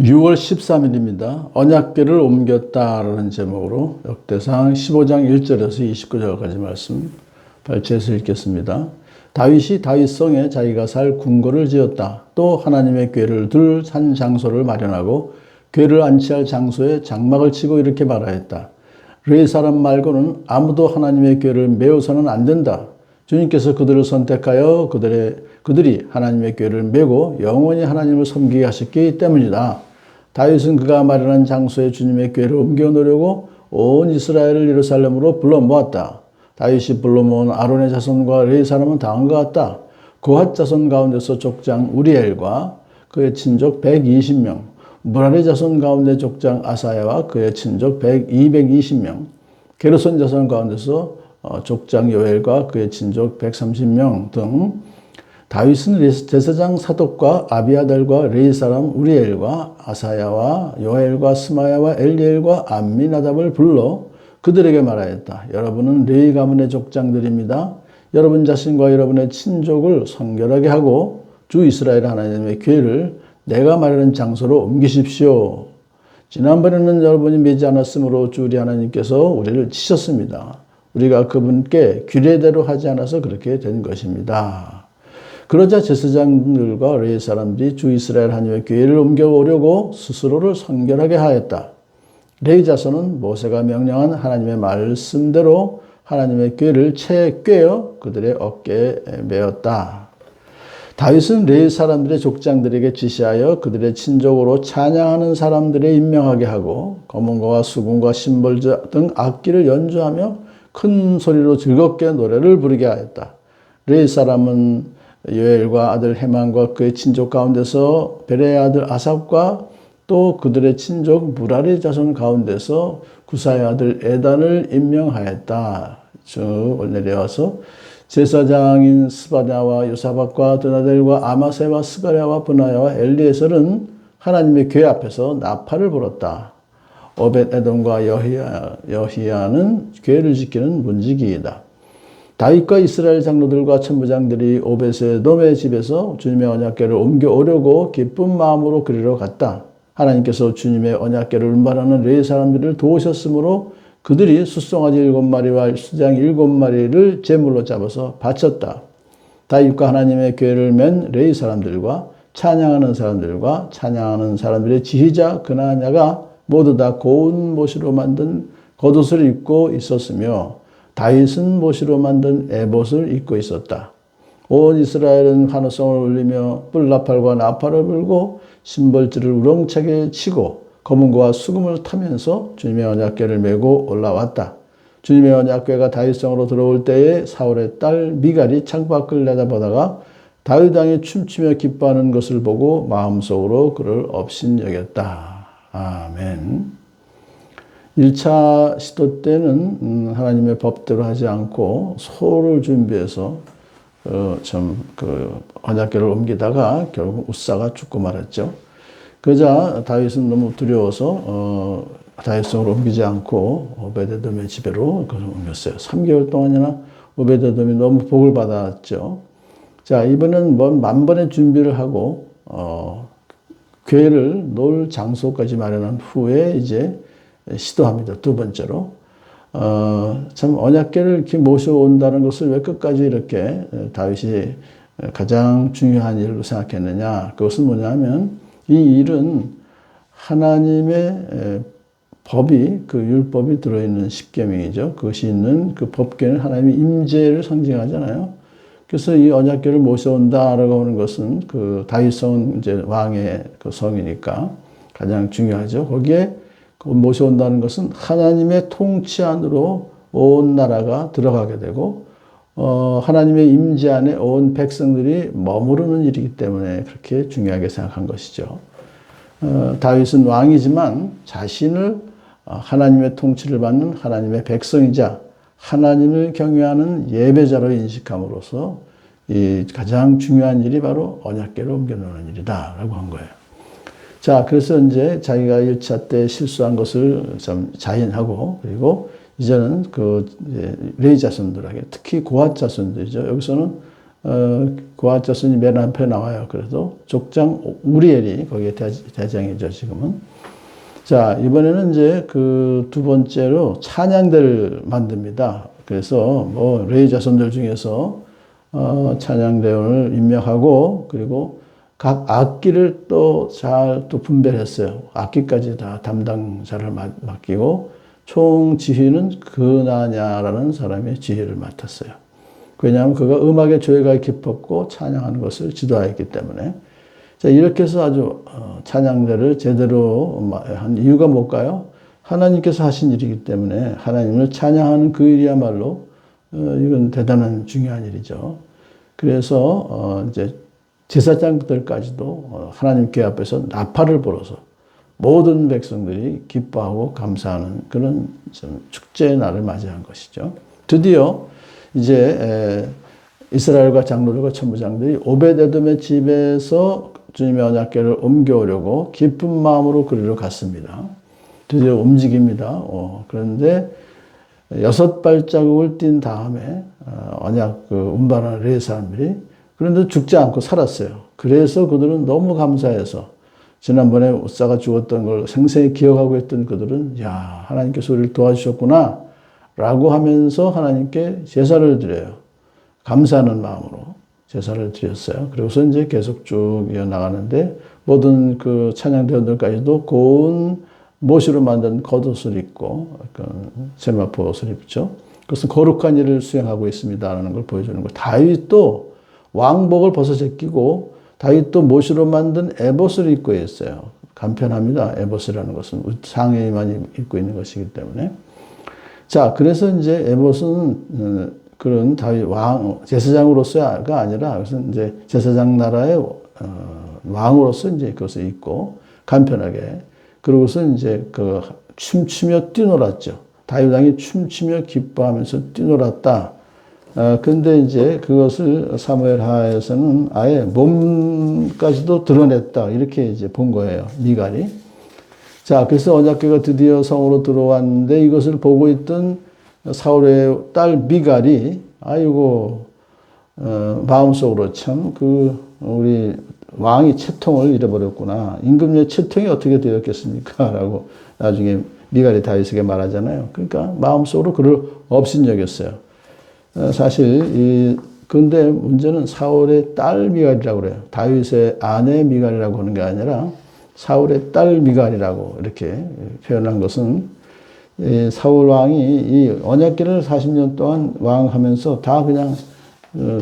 6월 13일입니다. 언약궤를 옮겼다라는 제목으로 역대상 15장 1절에서 29절까지 말씀 발췌해서 읽겠습니다. 다윗이 다윗성에 자기가 살 궁궐을 지었다. 또 하나님의 궤를 둘 한 장소를 마련하고 궤를 안치할 장소에 장막을 치고 이렇게 말하였다. 르의 사람 말고는 아무도 하나님의 궤를 메어서는 안 된다. 주님께서 그들을 선택하여 그들이 하나님의 궤를 메고 영원히 하나님을 섬기게 하셨기 때문이다. 다윗은 그가 마련한 장소에 주님의 궤를 옮겨 놓으려고 온 이스라엘을 예루살렘으로 불러 모았다. 다윗이 불러 모은 아론의 자손과 르의 사람은 당한 것 같다. 고핫 자손 가운데서 족장 우리엘과 그의 친족 120명, 무라리 자손 가운데 족장 아사야와 그의 친족 220명, 게르손 자손 가운데서 족장 요엘과 그의 친족 130명 등 다윗은 제사장 사독과 아비아달과 르의 사람 우리엘과 아사야와 요엘과 스마야와 엘리엘과 암미나답을 불러 그들에게 말하였다. 여러분은 르의 가문의 족장들입니다. 여러분 자신과 여러분의 친족을 성결하게 하고 주 이스라엘 하나님의 궤를 내가 마련한 장소로 옮기십시오. 지난번에는 여러분이 매지 않았으므로 주 우리 하나님께서 우리를 치셨습니다. 우리가 그분께 규례대로 하지 않아서 그렇게 된 것입니다. 그러자 제사장들과 르의 사람들이 주 이스라엘 하나님의 궤를 옮겨오려고 스스로를 성결하게 하였다. 르의 자손은 모세가 명령한 하나님의 말씀대로 하나님의 궤를 채 꿰어 그들의 어깨에 메었다. 다윗은 르의 사람들의 족장들에게 지시하여 그들의 친족으로 찬양하는 사람들을 임명하게 하고 검은고와 수금과 심벌 등 악기를 연주하며 큰 소리로 즐겁게 노래를 부르게 하였다. 르의 사람은 요엘과 아들 헤만과 그의 친족 가운데서 벨의 아들 아삽과 또 그들의 친족 무라리 자손 가운데서 구사의 아들 에단을 임명하였다. 쭉 내려와서 제사장인 스바냐와 요사박과 드나델과 아마세와 스가랴와 브나야와 엘리에셀은 하나님의 궤 앞에서 나팔을 불었다. 오벳에돔과 여히야는 궤를 지키는 문지기이다. 다윗과 이스라엘 장로들과 천부장들이 오벳에돔의 집에서 주님의 언약궤를 옮겨오려고 기쁜 마음으로 그리로 갔다. 하나님께서 주님의 언약궤를 운반하는 르의 사람들을 도우셨으므로 그들이 숫송아지 7마리와 수장 7마리를 제물로 잡아서 바쳤다. 다윗과 하나님의 궤를 맨 르의 사람들과 찬양하는 사람들의 지휘자 그나냐가 모두 다 고운 못으로 만든 겉옷을 입고 있었으며 다윗은 못으로 만든 에봇을 입고 있었다. 온 이스라엘은 환호성을 울리며 뿔나팔과 나팔을 불고 심벌줄을 우렁차게 치고 검은고와 수금을 타면서 주님의 언약궤를 메고 올라왔다. 주님의 언약궤가 다윗성으로 들어올 때에 사울의 딸 미갈이 창밖을 내다보다가 다윗 왕이 춤추며 기뻐하는 것을 보고 마음속으로 그를 업신여겼다. 아멘. 1차 시도 때는 하나님의 법대로 하지 않고 소를 준비해서 언약궤를 옮기다가 결국 우사가 죽고 말았죠. 그러자 다윗은 너무 두려워서 다윗성으로 옮기지 않고 오베데돔의 집으로 그걸 옮겼어요. 3개월 동안이나 오베데돔이 너무 복을 받았죠. 자, 이번엔 만번의 준비를 하고 궤를 놓을 장소까지 마련한 후에 이제 시도합니다. 두 번째로. 참 언약궤를 이렇게 모셔온다는 것을 왜 끝까지 이렇게 다윗이 가장 중요한 일로 생각했느냐. 그것은 뭐냐면 이 일은 하나님의 법이, 그 율법이 들어있는 십계명이죠. 그것이 있는 그 법궤는 하나님의 임재를 상징하잖아요. 그래서 이 언약궤를 모셔온다라고 하는 것은 그 다윗성은 이제 왕의 그 성이니까 가장 중요하죠. 거기에 모셔온다는 것은 하나님의 통치 안으로 온 나라가 들어가게 되고 하나님의 임재 안에 온 백성들이 머무르는 일이기 때문에 그렇게 중요하게 생각한 것이죠. 다윗은 왕이지만 자신을 하나님의 통치를 받는 하나님의 백성이자 하나님을 경외하는 예배자로 인식함으로써 이 가장 중요한 일이 바로 언약궤를 옮겨놓는 일이다라고 한 거예요. 자, 그래서 이제 자기가 1차 때 실수한 것을 좀 자인하고, 그리고 이제는 그 르의 자손들에게, 특히 고핫 자손들이죠. 여기서는 고아자손이 맨 앞에 나와요. 그래도 족장 우리엘이 거기에 대장이죠, 지금은. 자, 이번에는 이제 그 두 번째로 찬양대를 만듭니다. 그래서 뭐 레위 자손들 중에서 찬양대원을 임명하고, 그리고 각 악기를 또 잘 또 분별했어요. 악기까지 다 담당자를 맡기고, 총 지휘는 그나냐라는 사람이 지휘를 맡았어요. 왜냐하면 그가 음악의 조예가 깊었고 찬양하는 것을 지도하였기 때문에. 자, 이렇게 해서 아주 찬양대를 제대로 한 이유가 뭘까요? 하나님께서 하신 일이기 때문에 하나님을 찬양하는 그 일이야말로 이건 대단한 중요한 일이죠. 그래서 이제 제사장들까지도 하나님께 앞에서 나팔을 불어서 모든 백성들이 기뻐하고 감사하는 그런 좀 축제의 날을 맞이한 것이죠. 드디어 이제 이스라엘과 장로들과 천부장들이 오벳에돔의 집에서 주님의 언약궤를 옮겨오려고 기쁜 마음으로 그리로 갔습니다. 드디어 움직입니다. 그런데 6발자국을 뛴 다음에 언약 운반하는 레위 사람들이 그런데 죽지 않고 살았어요. 그래서 그들은 너무 감사해서 지난번에 옷사가 죽었던 걸 생생히 기억하고 있던 그들은 야, 하나님께서 우리를 도와주셨구나 라고 하면서 하나님께 제사를 드려요. 감사하는 마음으로 제사를 드렸어요. 그래서 이제 계속 쭉 이어나가는데 모든 그 찬양대원들까지도 고운 못으로 만든 겉옷을 입고 세마포 옷을 입죠. 그것은 거룩한 일을 수행하고 있습니다라는 걸 보여주는 거예요. 다윗도 왕복을 벗어 제끼고 다윗도 못으로 만든 에봇을 입고 있어요. 간편합니다. 에봇이라는 것은 상의만 입고 있는 것이기 때문에. 자, 그래서 이제 에봇은 그런 다윗 왕 제사장으로서가 아니라 그것은 이제 제사장 나라의 왕으로서 이제 그것을 입고 간편하게 그러고서 이제 그 춤추며 뛰놀았죠. 다윗 왕이 춤추며 기뻐하면서 뛰놀았다. 근데 이제 그것을 사무엘 하에서는 아예 몸까지도 드러냈다. 이렇게 이제 본 거예요. 미갈이. 자, 그래서 언약궤가 드디어 성으로 들어왔는데 이것을 보고 있던 사울의 딸 미갈이 아이고 마음속으로 참 우리 왕이 채통을 잃어버렸구나. 임금의 채통이 어떻게 되었겠습니까? 라고 나중에 미갈이 다윗에게 말하잖아요. 그러니까 마음속으로 그를 업신여겼어요. 사실 근데 문제는 사울의 딸 미갈이라고 그래요. 다윗의 아내 미갈이라고 하는 게 아니라 사울의 딸 미갈이라고 이렇게 표현한 것은 사울 왕이 이 언약궤를 40년 동안 왕하면서 다 그냥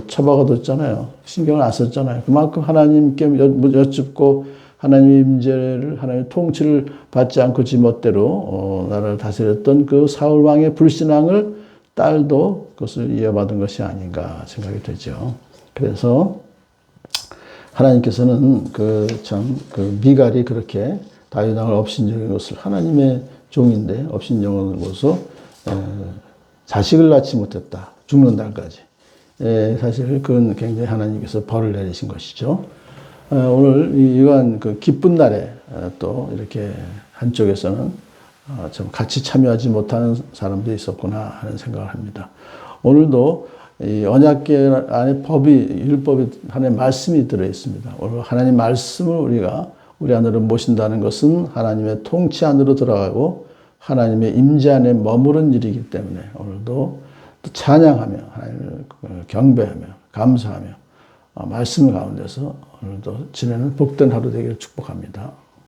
처박아뒀잖아요. 신경을 안 썼잖아요. 그만큼 하나님께 여쭙고 하나님의 임재를 하나님의 통치를 받지 않고 지 멋대로 나라를 다스렸던 그 사울 왕의 불신앙을 딸도 그것을 이어받은 것이 아닌가 생각이 되죠. 그래서 하나님께서는 미갈이 그렇게 다윗 왕을 업신여긴 것을 하나님의 종인데 업신여김으로써 자식을 낳지 못했다. 죽는 날까지. 사실 그건 굉장히 하나님께서 벌을 내리신 것이죠. 오늘 이러한 그 기쁜 날에 또 이렇게 한쪽에서는 좀 같이 참여하지 못하는 사람도 있었구나 하는 생각을 합니다. 오늘도 이 언약궤 안에 율법이 하나님의 말씀이 들어 있습니다. 오늘 하나님 말씀을 우리가 우리 안으로 모신다는 것은 하나님의 통치 안으로 들어가고 하나님의 임재 안에 머무른 일이기 때문에 오늘도 또 찬양하며 하나님을 경배하며 감사하며 말씀 가운데서 오늘도 지내는 복된 하루 되기를 축복합니다.